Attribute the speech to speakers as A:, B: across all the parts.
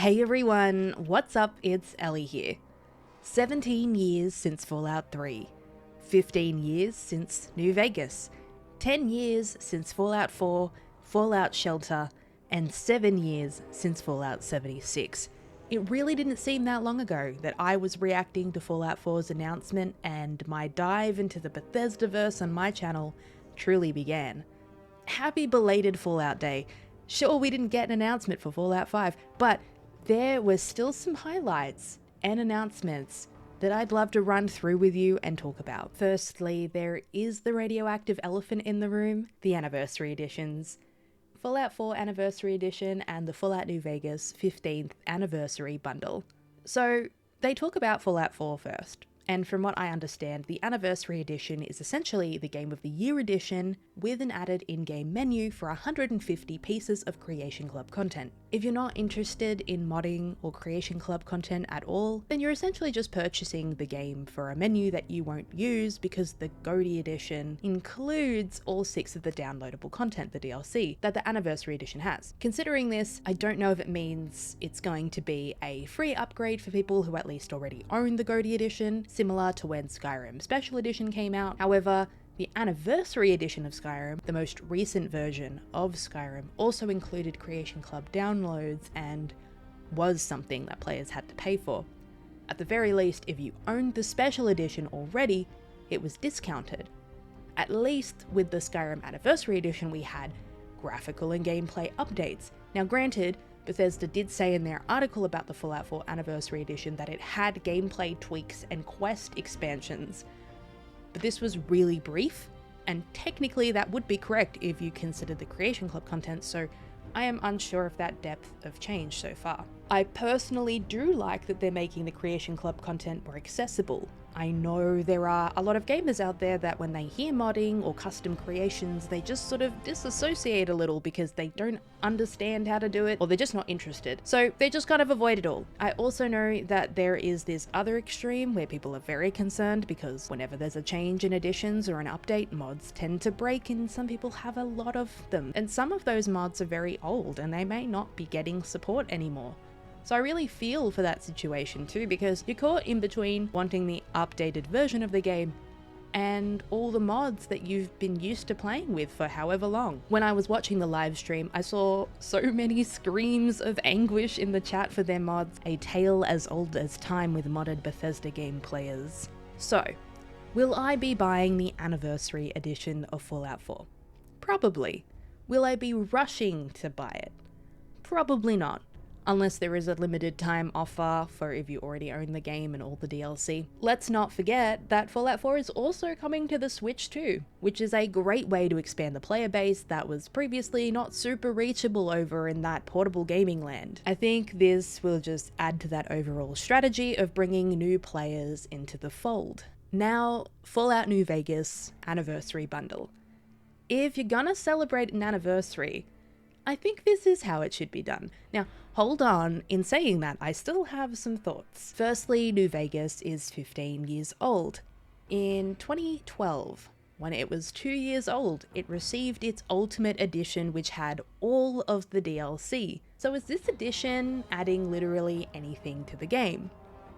A: Hey everyone, what's up? It's Ellie here. 17 years since Fallout 3, 15 years since New Vegas, 10 years since Fallout 4, Fallout Shelter, and 7 years since Fallout 76. It really didn't seem that long ago that I was reacting to Fallout 4's announcement and my dive into the Bethesdaverse on my channel truly began. Happy belated Fallout Day. Sure, we didn't get an announcement for Fallout 5, but there were still some highlights and announcements that I'd love to run through with you and talk about. Firstly, there is the radioactive elephant in the room, the anniversary editions. Fallout 4 Anniversary Edition and the Fallout New Vegas 15th Anniversary Bundle. So, they talk about Fallout 4 first. And from what I understand, the Anniversary Edition is essentially the Game of the Year edition with an added in-game menu for 150 pieces of Creation Club content. If you're not interested in modding or Creation Club content at all, then you're essentially just purchasing the game for a menu that you won't use because the GOTY Edition includes all 6 of the downloadable content, the DLC, that the Anniversary Edition has. Considering this, I don't know if it means it's going to be a free upgrade for people who at least already own the GOTY Edition, similar to when Skyrim Special Edition came out. However, the Anniversary Edition of Skyrim, the most recent version of Skyrim, also included Creation Club downloads and was something that players had to pay for. At the very least, if you owned the Special Edition already, it was discounted. At least with the Skyrim Anniversary Edition, we had graphical and gameplay updates. Now granted, Bethesda did say in their article about the Fallout 4 Anniversary Edition that it had gameplay tweaks and quest expansions, but this was really brief, and technically that would be correct if you consider the Creation Club content, so I am unsure of that depth of change so far. I personally do like that they're making the Creation Club content more accessible. I know there are a lot of gamers out there that when they hear modding or custom creations, they just sort of disassociate a little because they don't understand how to do it or they're just not interested. So they just kind of avoid it all. I also know that there is this other extreme where people are very concerned because whenever there's a change in editions or an update, mods tend to break and some people have a lot of them. And some of those mods are very old and they may not be getting support anymore. So I really feel for that situation too, because you're caught in between wanting the updated version of the game and all the mods that you've been used to playing with for however long. When I was watching the live stream, I saw so many screams of anguish in the chat for their mods, a tale as old as time with modded Bethesda game players. So, will I be buying the Anniversary Edition of Fallout 4? Probably. Will I be rushing to buy it? Probably not. Unless there is a limited time offer for if you already own the game and all the DLC. Let's not forget that Fallout 4 is also coming to the Switch too, which is a great way to expand the player base that was previously not super reachable over in that portable gaming land. I think this will just add to that overall strategy of bringing new players into the fold. Now, Fallout New Vegas Anniversary Bundle. If you're gonna celebrate an anniversary, I think this is how it should be done. Now, hold on, in saying that, I still have some thoughts. Firstly, New Vegas is 15 years old. In 2012, when it was 2 years old, it received its Ultimate Edition, which had all of the DLC. So is this edition adding literally anything to the game?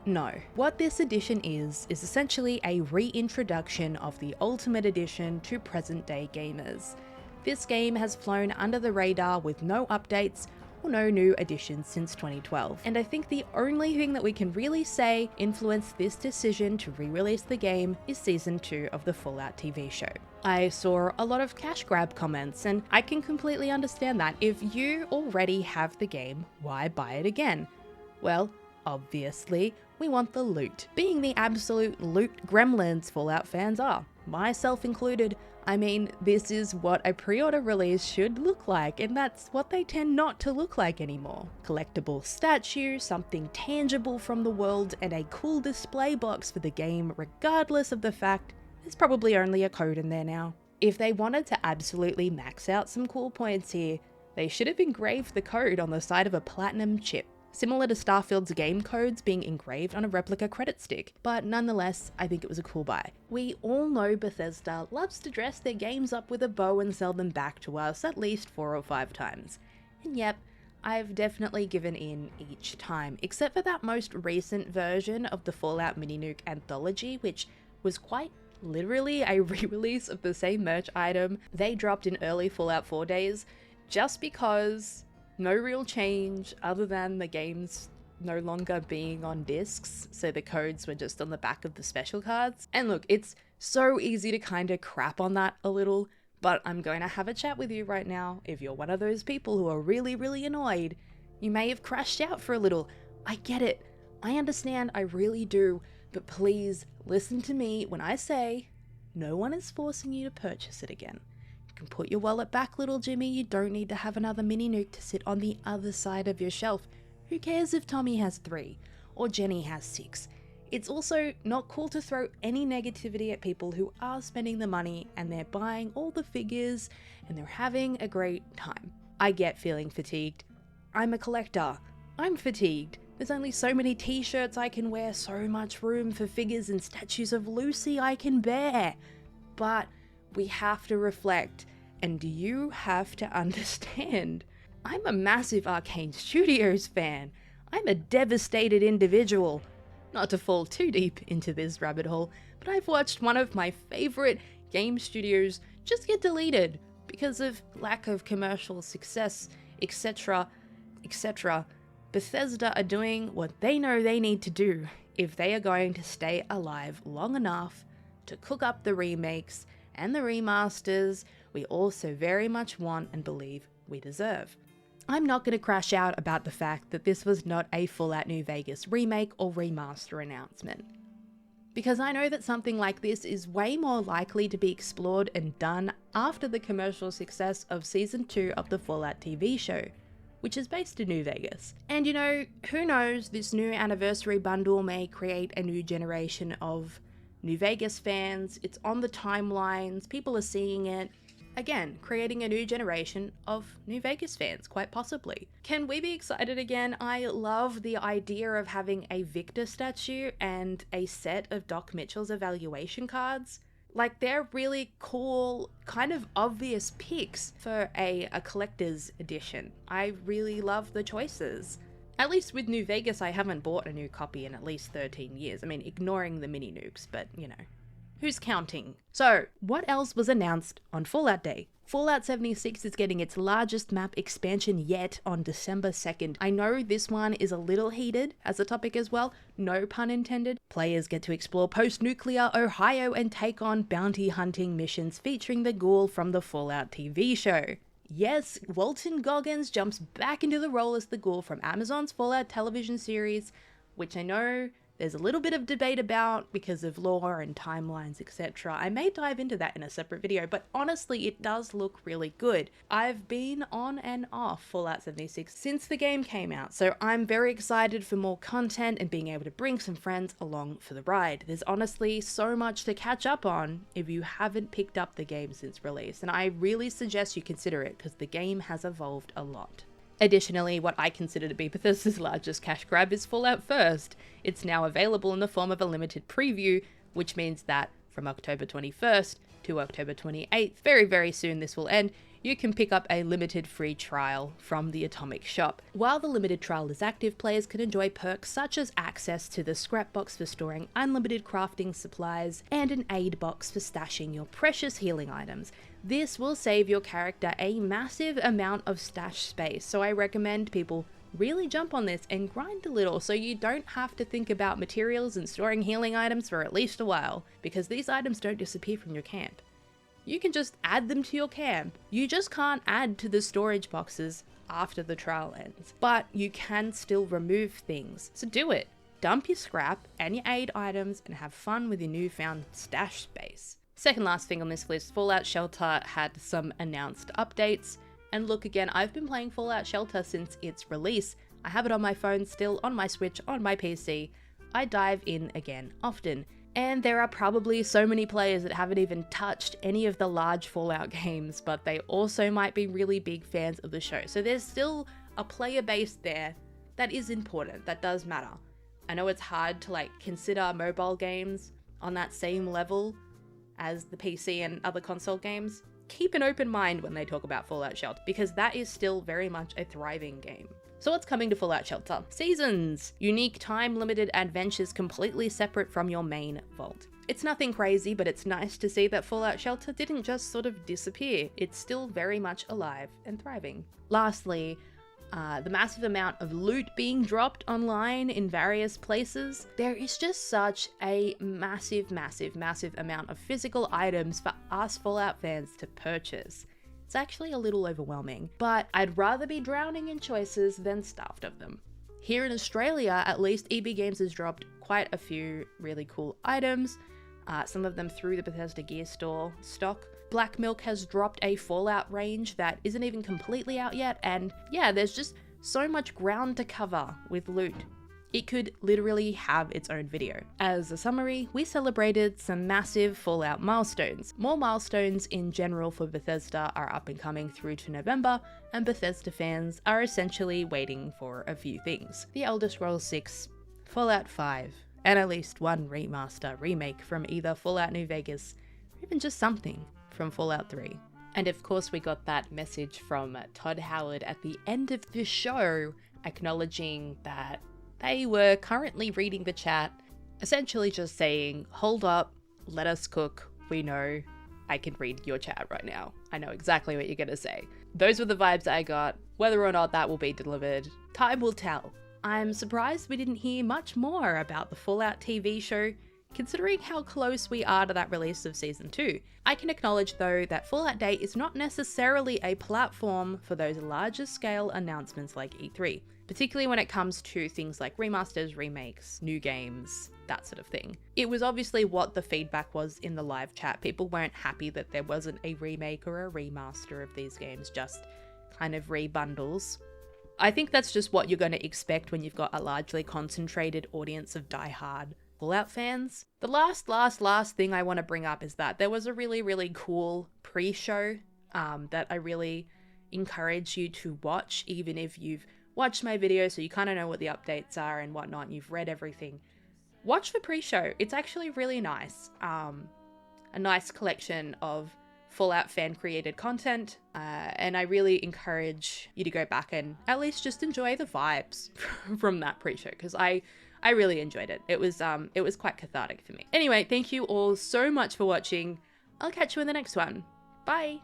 A: No. What this edition is essentially a reintroduction of the Ultimate Edition to present-day gamers. This game has flown under the radar with no updates or no new additions since 2012. And I think the only thing that we can really say influenced this decision to re-release the game is Season 2 of the Fallout TV show. I saw a lot of cash grab comments and I can completely understand that. If you already have the game, why buy it again? Well, obviously, we want the loot. Being the absolute loot gremlins Fallout fans are, myself included. I mean, this is what a pre-order release should look like, and that's what they tend not to look like anymore. Collectible statue, something tangible from the world, and a cool display box for the game, regardless of the fact there's probably only a code in there now. If they wanted to absolutely max out some cool points here, they should have engraved the code on the side of a platinum chip, similar to Starfield's game codes being engraved on a replica credit stick, but nonetheless, I think it was a cool buy. We all know Bethesda loves to dress their games up with a bow and sell them back to us at least 4 or 5 times. And yep, I've definitely given in each time, except for that most recent version of the Fallout Mini Nuke Anthology, which was quite literally a re-release of the same merch item they dropped in early Fallout 4 days, just because no real change other than the game's no longer being on discs, so the codes were just on the back of the special cards. And look, it's so easy to kind of crap on that a little, but I'm going to have a chat with you right now. If you're one of those people who are really, really annoyed, you may have crashed out for a little. I get it. I understand, I really do. But please listen to me when I say no one is forcing you to purchase it again. You can put your wallet back, little Jimmy. You don't need to have another mini nuke to sit on the other side of your shelf. Who cares if Tommy has 3 or Jenny has 6? It's also not cool to throw any negativity at people who are spending the money and they're buying all the figures and they're having a great time. I get feeling fatigued. I'm a collector. I'm fatigued. There's only so many t-shirts I can wear, so much room for figures and statues of Lucy I can bear. But we have to reflect, and you have to understand. I'm a massive Arcane Studios fan. I'm a devastated individual. Not to fall too deep into this rabbit hole, but I've watched one of my favorite game studios just get deleted because of lack of commercial success, etc., etc. Bethesda are doing what they know they need to do if they are going to stay alive long enough to cook up the remakes and the remasters we also very much want and believe we deserve. I'm not going to crash out about the fact that this was not a Fallout New Vegas remake or remaster announcement, because I know that something like this is way more likely to be explored and done after the commercial success of Season 2 of the Fallout TV show, which is based in New Vegas. And you know, who knows, this new anniversary bundle may create a new generation of New Vegas fans. It's on the timelines, people are seeing it. Again, creating a new generation of New Vegas fans, quite possibly. Can we be excited again? I love the idea of having a Victor statue and a set of Doc Mitchell's evaluation cards. Like, they're really cool, kind of obvious picks for a collector's edition. I really love the choices. At least with New Vegas, I haven't bought a new copy in at least 13 years. I mean, ignoring the mini nukes, but you know. Who's counting? So, what else was announced on Fallout Day? Fallout 76 is getting its largest map expansion yet on December 2nd. I know this one is a little heated as a topic as well, no pun intended. Players get to explore post-nuclear Ohio and take on bounty hunting missions featuring the ghoul from the Fallout TV show. Yes, Walton Goggins jumps back into the role as the ghoul from Amazon's Fallout television series, which I know there's a little bit of debate about because of lore and timelines, etc. I may dive into that in a separate video, but honestly, it does look really good. I've been on and off Fallout 76 since the game came out, so I'm very excited for more content and being able to bring some friends along for the ride. There's honestly so much to catch up on if you haven't picked up the game since release, and I really suggest you consider it because the game has evolved a lot. Additionally, what I consider to be Bethesda's largest cash grab is Fallout First. It's now available in the form of a limited preview, which means that from October 21st to October 28th, very, very soon this will end, you can pick up a limited free trial from the Atomic Shop. While the limited trial is active, players can enjoy perks such as access to the scrap box for storing unlimited crafting supplies and an aid box for stashing your precious healing items. This will save your character a massive amount of stash space, so I recommend people really jump on this and grind a little so you don't have to think about materials and storing healing items for at least a while, because these items don't disappear from your camp. You can just add them to your camp. You just can't add to the storage boxes after the trial ends, but you can still remove things. So do it. Dump your scrap and your aid items and have fun with your newfound stash space. Second last thing on this list, Fallout Shelter had some announced updates. And look, again, I've been playing Fallout Shelter since its release. I have it on my phone still, on my Switch, on my PC. I dive in again often. And there are probably so many players that haven't even touched any of the large Fallout games, but they also might be really big fans of the show. So there's still a player base there that is important, that does matter. I know it's hard to consider mobile games on that same level as the PC and other console games. keep an open mind when they talk about Fallout Shelter, because that is still very much a thriving game. So what's coming to Fallout Shelter? Seasons! Unique time-limited adventures completely separate from your main vault. It's nothing crazy, but it's nice to see that Fallout Shelter didn't just sort of disappear. It's still very much alive and thriving. Lastly, the massive amount of loot being dropped online in various places. There is just such a massive amount of physical items for us Fallout fans to purchase. It's actually a little overwhelming, but I'd rather be drowning in choices than starved of them. Here in Australia, at least, EB Games has dropped quite a few really cool items, some of them through the Bethesda Gear Store stock. Black Milk has dropped a Fallout range that isn't even completely out yet, and yeah, there's just so much ground to cover with loot. It could literally have its own video. As a summary, we celebrated some massive Fallout milestones. More milestones in general for Bethesda are up and coming through to November, and Bethesda fans are essentially waiting for a few things. The Elder Scrolls 6, Fallout 5, and at least one remaster remake from either Fallout New Vegas, or even just something from Fallout 3. And of course we got that message from Todd Howard at the end of the show acknowledging that they were currently reading the chat, essentially just saying, hold up, let us cook, we know, I can read your chat right now. I know exactly what you're gonna say. Those were the vibes I got. Whether or not that will be delivered, time will tell. I'm surprised we didn't hear much more about the Fallout TV show, considering how close we are to that release of Season 2. I can acknowledge though that Fallout Day is not necessarily a platform for those larger scale announcements like E3, particularly when it comes to things like remasters, remakes, new games, that sort of thing. It was obviously what the feedback was in the live chat. People weren't happy that there wasn't a remake or a remaster of these games, just kind of rebundles. I think that's just what you're going to expect when you've got a largely concentrated audience of die-hard Fallout fans. The last thing I want to bring up is that there was a really cool pre-show that I really encourage you to watch, even if you've watched my video so you kind of know what the updates are and whatnot, and you've read everything. Watch the pre-show. It's actually really nice. A nice collection of Fallout fan created content, and I really encourage you to go back and at least just enjoy the vibes from that pre-show, because I really enjoyed it. It was quite cathartic for me. Anyway, thank you all so much for watching. I'll catch you in the next one. Bye!